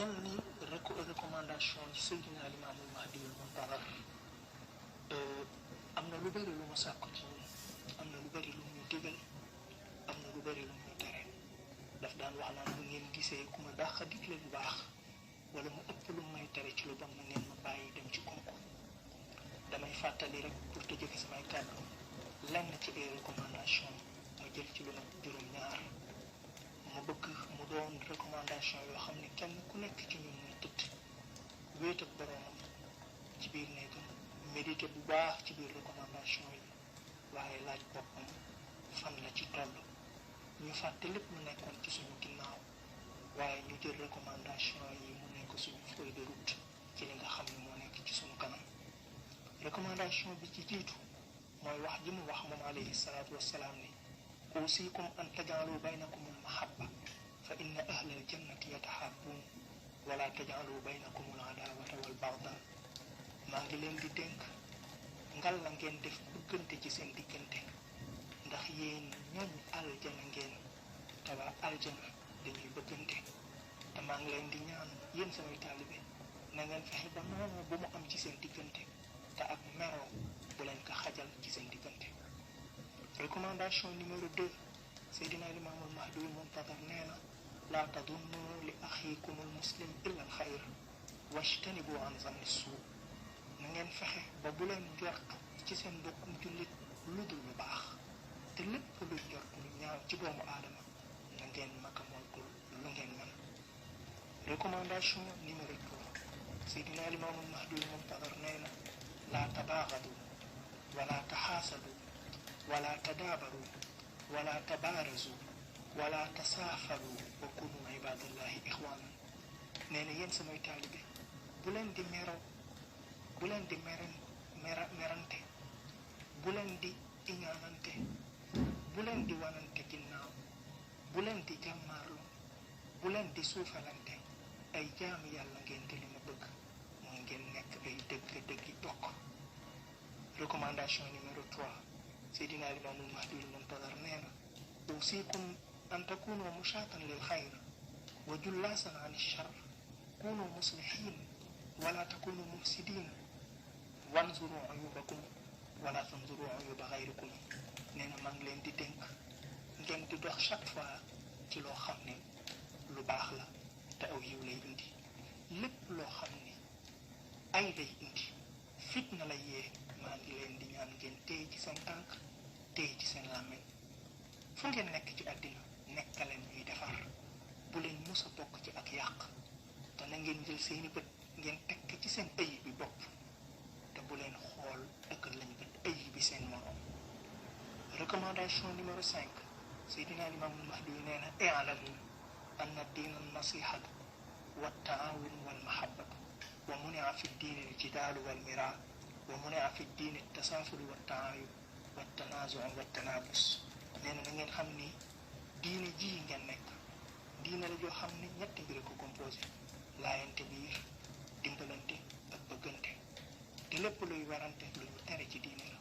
yenn recommandation ci Seydina Limaamul Mahdiyul Muntazar am na lu bëri lu mu sàkku ci ñun, am na lu bëri lu ñu digal, am na lu bëri lu ñu tere. daf daan wax naan bu ngeen gisee ku ma dàq digle lu baax wala mu ëpp lu may tere ci lu bon na ngeen ma bàyyi dem ci kooku. damay fàttali rek pour te jëfe samay kàddu lenn ci ay recommandation ma jël ci lu nag juróom-ñaar ma bëgg mu doon recommandation yoo xam ne kenn ku nekk ci ñun muy tëdd wéet ak boroomam ci biir néegam médité bu baax ci biir recommandation yi waaye laaj boppam fan la ci toll. ñu fàtte lépp lu nekkoon ci suñu ginnaaw waaye ñu jël recommandation yi mu nekk suñu feuille de route ci li nga xam ne moo nekk ci suñu kanam. recommandation bi ci jiitu mooy wax ji mu wax moom alayhi salaatu wassalaam ni usikum an tajaalu baynakum al mahabba fa inna ahla al jannati yatahabbuun wala tajaalu baynakum al adaawata wal bagdaa. maa ngi leen di dénk ngal la ngeen def bëggante ci seen diggante ndax yéen ñooñ aljana ngeen te waa aljana dañuy bëggante. te maa ngi leen di ñaan yéen samay taalibe na ngeen fexe ba noonu bu mu am ci seen diggante te ak meroo bu leen ko xajal ci seen diggante. recommandation numéro 2 Seydina Limaamul Mahdiyul Muntazar nee na laa tadunnu li axiikumul muslim illa al xayr wajtanibu an zanni suu. na ngeen fexe ba bu leen njort ci seen mbokkum jullit lu dul lu baax te lépp lu njort lu ñaaw ci doomu aadama na ngeen maka moytul lu ngeen mën. recommandation numéro 3 Seydina Limaamul Mahdiyul Muntazar nee na laa tabaaxadu wala taxaasadu wala tadaabaru wala tabaarazu wala tasaafaru wa kunu ibadallahi ixwaanan. nee na yéen samay taalibe bu leen di meroo, bu leen di merante, bu leen di iñaanante, bu leen di wanante ginnaaw, bu leen di jàmmaarlu, bu leen di suufalante. ay jaami yàlla ngeen te li ma bëgg mooy ngeen nekk ay dëgg-dëggi bokk. recommandation numéro 3 Seydina Limaamul Mahdiyul Muntazar nee na usikum an takunu mushaatan lil xayr wa jullaasan an char kunu muslihin wala takunu mufsidin wanzuru uyubakum wala tanzuru uyuba xayrikum. nee na maa ngi leen di dénk ngeen di dox chaque fois ci loo xam ne lu baax la te aw yiw lay indi. lépp loo xam ne ay lay indi, fitna la yee, maa ngi leen di ñaan ngeen téye ci seen tànk téye ci seen làmmiñ. fu ngeen nekk ci àddina nekkaleen ñuy defar, bu leen mus a bokk ci ak yàq te na ngeen jël seeni bët ngeen tekk ci seen ayib bi bopp te bu leen xool ëkkal lañ bët ayib bi seen morom. recommandation numéro 5 Seydina Limaamul Mahdi nee na i'lamu anna diina nasihatu wa taawun wal mahabbatu wa munia fi diini al jidaalu wal miraa wa munia fi diini tasaafulu wa taayub wa tanaazu wa tanaabus. nee na ngeen xam ni diine ji ngeen nekk diine la joo xam ne ñetti mbir ko composé: laayante biir, dimbalante ak bëggante. te lépp luy werante lu ñu tere ci diine la,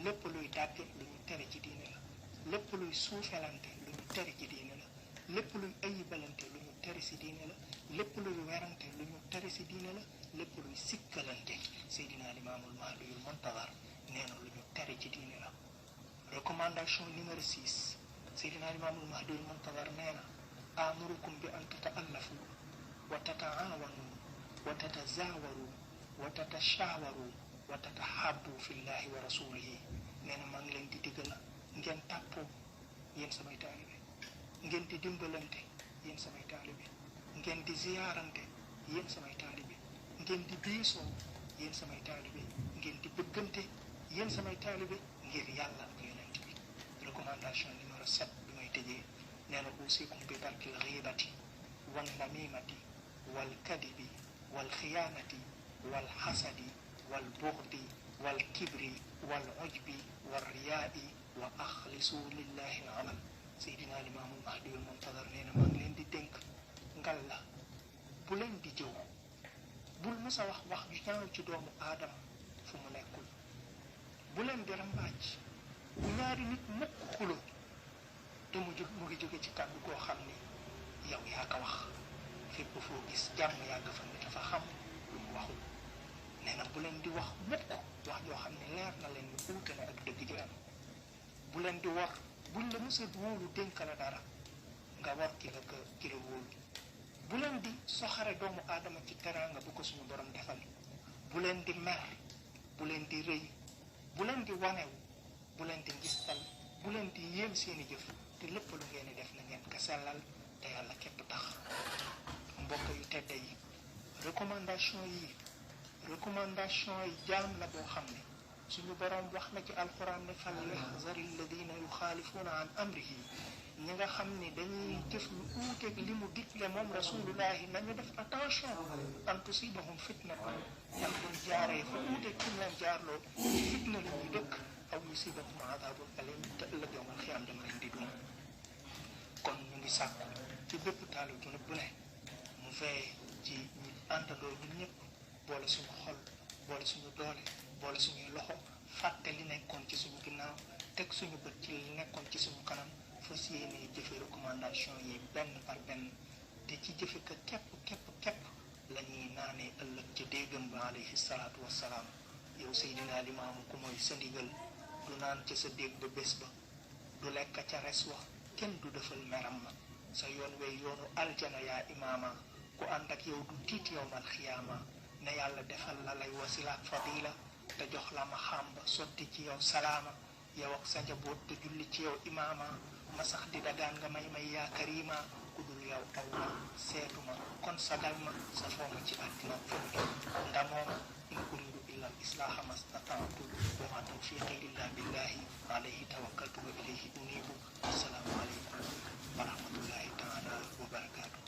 lépp luy dàgge lu ñu tere ci diine la, lépp luy suufelante lu ñu tere ci diine la, lépp luy ayibalante lu ñu tere ci diine la, lépp luy werante lu ñu tere ci diine la, lépp luy sikkalante Seydina Limaamul Mahdiyul Muntazar nee na lu ñu tere ci diine la. recommandation numéro 6 Seydina Limaamul Mahdiyul Muntazar nee na amurukum bi an tata'allafu wa tata'aawanu wa tatazaawaru wa tatashaawaru wa tatahabbu fillahi wa rasulihi. nee na maa ngi leen di digal ngeen tàppoo yéen samay taalibe, ngeen di dimbalante yéen samay taalibe, ngeen di ziyaarante yéen samay taalibe, ngeen di biisoo yéen samay taalibe, ngeen di bëggante yéen samay taalibe ngir yàlla ak yonent bi. recommandation numéro 7 bi may tëjee nee na usikum bi tarkil xiibati wal namimati wal kadibi wal xiyaanati wal xasadi wal buxdi wal kibri wal ujbi wal riyaai wa axlisu lillahi al amal. Seydina Limaamul Mahdiyul Muntazar nee na maa ngi leen di dénk ngal la bu leen di jëw, bul musa wax wax ju ñaaw ci doomu aadama fu mu nekkul, bu leen di rambaaj, bu ñaari nit mukk xuloo te mu ngi jóge ci kàddu goo xam ni yow yaa ko wax. fépp foo gis jàmm yàgg fa ni dafa xam lu mu waxul. nee na bu leen di wax mukk wax joo xam ne leer na leen ni uute na ak dëgg ji am. bu leen di war buñ la mës a wóolu dénk la dara nga war ki la wóolu. bu leen di soxare doomu aadama ci teraanga bu ko suñu borom defal. bu leen di mer, bu leen di rëy, bu leen di wanewu, bu leen di ngistal, bu leen di yéem seeni jëf, te lépp lu ngeen di def na ngeen ko sellal te yàlla képp tax. mbokk yu tedde yi, recommandation yi jaam la boo xam ne suñu borom wax na ci alquran ne fal yaxzari alladina yuxaalifuuna an amrihi. ñi nga xam ne dañuy jëf lu uuteeg li mu digle moom rasulullahi nañu def attention an tusibahum fitnatun, an buñ jaaree fa uuteeg fi mu leen jaarloo fitna la ñuy dëkk, aw yusibahum adabun alim, te ëllëg yawmal xiyaam dama leen di duma. kon ñu ngi sàkku ci bépp taalu junub bu ne mu fee ci ñu àndandoo ñun ñëpp boole suñu xol, boole suñu doole, boole suñuy loxo, fàtte li nekkoon ci suñu ginnaaw, teg suñu bët ci li nekkoon ci suñu kanam, fas yéene jëfe recommandation yi benn par benn, te ci jëfe ko képp la ñuy naanee ëllëg ca déggam ba alayhi salaatu wassalaam. yow Seydina Limaamu ku mooy sa ndigal du naan ca sa dégg ba bés ba, du lekk ca res wa, kenn du defal meram ma, sa yoon wey yoonu aljana yaa imaama, ku ànd ak yow du tiit yawmal xiyaama, ne yàlla defal la lay wasilaak fadila te jox la ma xàmba sotti ci yow salaama, yow ak sa njaboot te julli ci yow imaama, ma sax di dagaan nga may yaa karima, ku dul yow aw ma seetuma kon sagal ma sa fooma ci àddina fëndu ndamooma. in uridu illa al islaha mastata'tu wa ma tawfiqi illa billahi alayhi tawakkaltu wa ilayhi unibu. assalaamu aleykum wa rahmatullahi taala wa barakatuh.